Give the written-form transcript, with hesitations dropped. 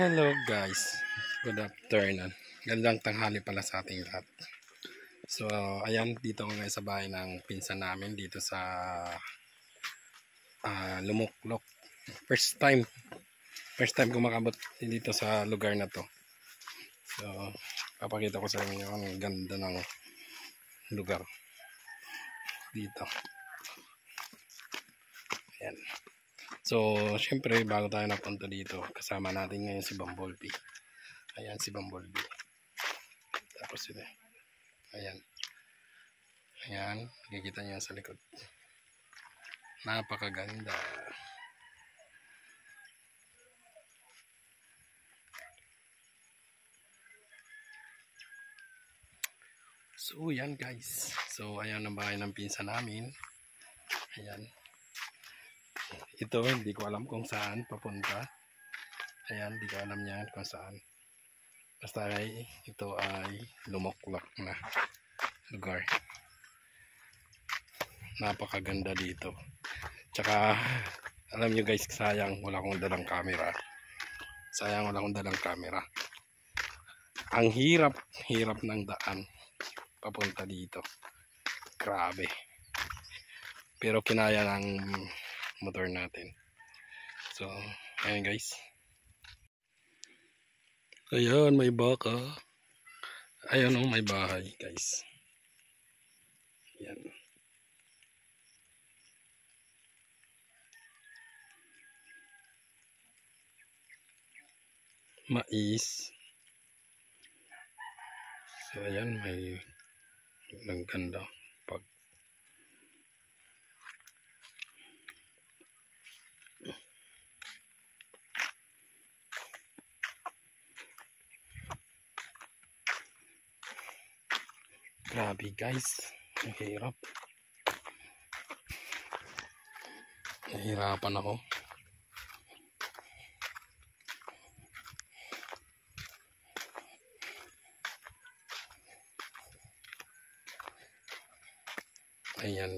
Hello guys, good afternoon. Gandang tanghali pala sa ating lahat. So ayan, dito ako ngayon sa bahay ng pinsan namin dito sa Lumuklok. First time ko makabot dito sa lugar na to. So papakita ko sa inyo ang ganda ng lugar dito. Ayan. So syempre bago tayo napunta dito, kasama natin ngayon si Bumblebee. Ayan si Bumblebee. Tapos ito. Ayan. Ayan, nakikita niyo sa likod. Napakaganda. So yan guys. So ayan ang bahay ng pinsan namin. Ayan. Ito hindi ko alam kung saan papunta. Ayan, hindi ko alam yan kung saan. Basta ay ito ay Lumuklok na lugar. Napakaganda dito. Tsaka alam nyo guys, sayang wala akong dalang camera. Ang hirap ng daan papunta dito. Grabe. Pero kinaya ng motor natin. So, ayan guys. Ayan, may baka. Ayan o, may bahay guys. Ayan. Mais. So ayan, may ang ganda pag grabe guys, ang hirap. Nahirapan ako. Ayan.